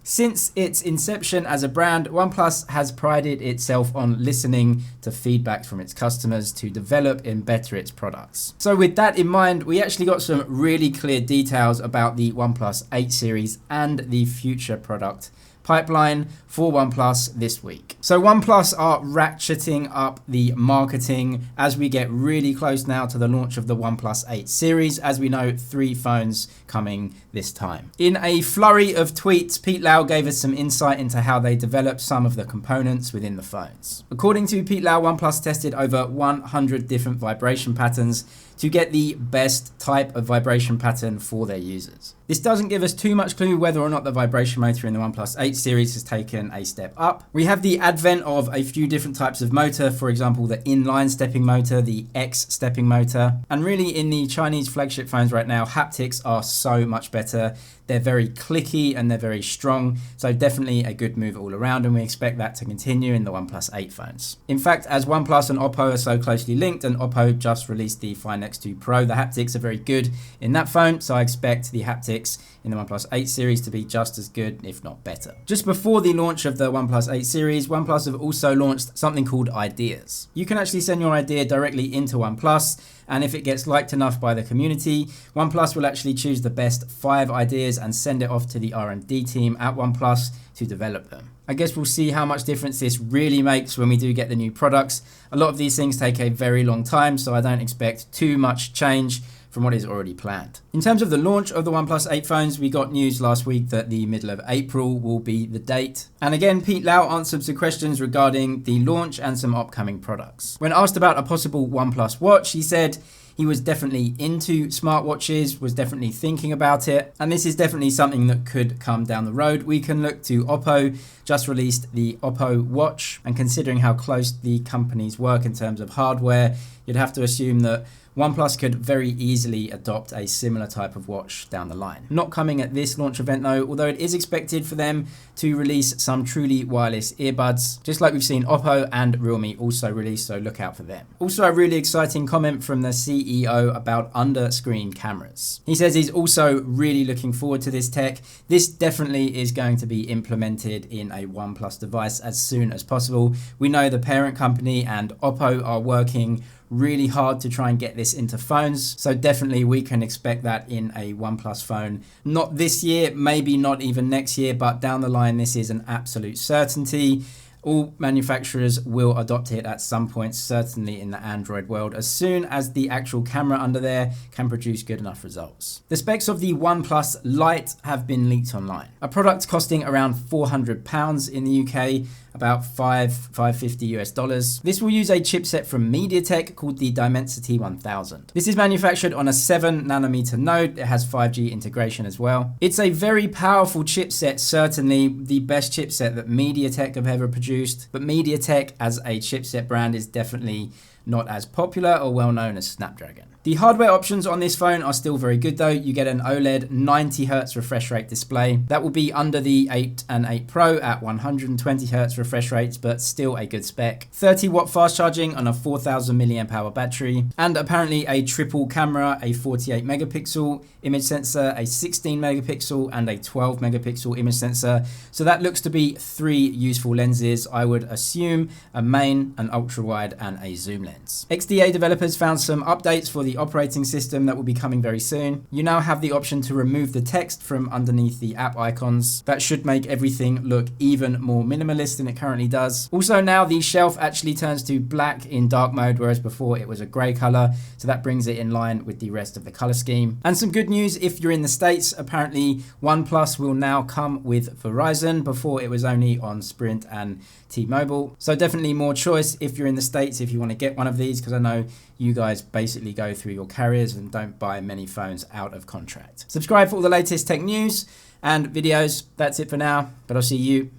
Since its inception as a brand, OnePlus has prided itself on listening to feedback from its customers to develop and better its products. So with that in mind, we actually got some really clear details about the OnePlus 8 series and the future product pipeline for OnePlus this week. So OnePlus are ratcheting up the marketing as we get really close now to the launch of the OnePlus 8 series. As we know, 3 phones coming this time. In a flurry of tweets, Pete Lau gave us some insight into how they developed some of the components within the phones. According to Pete Lau, OnePlus tested over 100 different vibration patterns to get the best type of vibration pattern for their users. This doesn't give us too much clue whether or not the vibration motor in the OnePlus 8 series has taken a step up. We have the advent of a few different types of motor, for example, the inline stepping motor, the X stepping motor, and really in the Chinese flagship phones right now, haptics are so much better. They're very clicky and they're very strong, so definitely a good move all around, and we expect that to continue in the OnePlus 8 phones. In fact, as OnePlus and Oppo are so closely linked, and Oppo just released the Find X2 Pro, the haptics are very good in that phone, so I expect the haptics in the OnePlus 8 series to be just as good, if not better. Just before the launch of the OnePlus 8 series, OnePlus have also launched something called Ideas. You can actually send your idea directly into OnePlus, and if it gets liked enough by the community, OnePlus will actually choose the best 5 ideas and send it off to the R&D team at OnePlus to develop them. I guess we'll see how much difference this really makes when we do get the new products. A lot of these things take a very long time, so I don't expect too much change from what is already planned. In terms of the launch of the OnePlus 8 phones, we got news last week that the middle of April will be the date. And again, Pete Lau answered some questions regarding the launch and some upcoming products. When asked about a possible OnePlus Watch, he said he was definitely into smartwatches, was definitely thinking about it, and this is definitely something that could come down the road. We can look to Oppo, just released the Oppo Watch, and considering how close the companies work in terms of hardware, you'd have to assume that OnePlus could very easily adopt a similar type of watch down the line. Not coming at this launch event though, although it is expected for them to release some truly wireless earbuds, just like we've seen Oppo and Realme also release, so look out for them. Also a really exciting comment from the CEO about Underscreen cameras. He says he's also really looking forward to this tech. This definitely is going to be implemented in a OnePlus device as soon as possible. We know the parent company and Oppo are working really hard to try and get this into phones, so definitely we can expect that in a OnePlus phone. Not this year, maybe not even next year, but down the line this is an absolute certainty. All manufacturers will adopt it at some point, certainly in the Android world, as soon as the actual camera under there can produce good enough results. The specs of the OnePlus Lite have been leaked online. A product costing around £400 in the UK, about $550 US. This will use a chipset from MediaTek called the Dimensity 1000. This is manufactured on a 7nm node. It has 5G integration as well. It's a very powerful chipset, certainly the best chipset that MediaTek have ever produced, but MediaTek as a chipset brand is definitely not as popular or well known as Snapdragon. The hardware options on this phone are still very good though. You get an OLED 90Hz refresh rate display. That will be under the 8 and 8 Pro at 120Hz refresh rates, but still a good spec. 30-watt fast charging on a 4000 mAh battery, and apparently a triple camera, a 48 megapixel image sensor, a 16 megapixel and a 12 megapixel image sensor. So that looks to be 3 useful lenses. I would assume a main, an ultra wide and a zoom lens. XDA developers found some updates for the operating system that will be coming very soon. You now have the option to remove the text from underneath the app icons. That should make everything look even more minimalist than it currently does. Also now the shelf actually turns to black in dark mode, whereas before it was a grey color. So that brings it in line with the rest of the color scheme. And some good news if you're in the States, apparently OnePlus will now come with Verizon. Before it was only on Sprint and T-Mobile. So definitely more choice if you're in the States if you want to get one of these, because I know you guys basically go through your carriers and don't buy many phones out of contract. Subscribe for all the latest tech news and videos. That's it for now, but I'll see you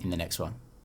in the next one.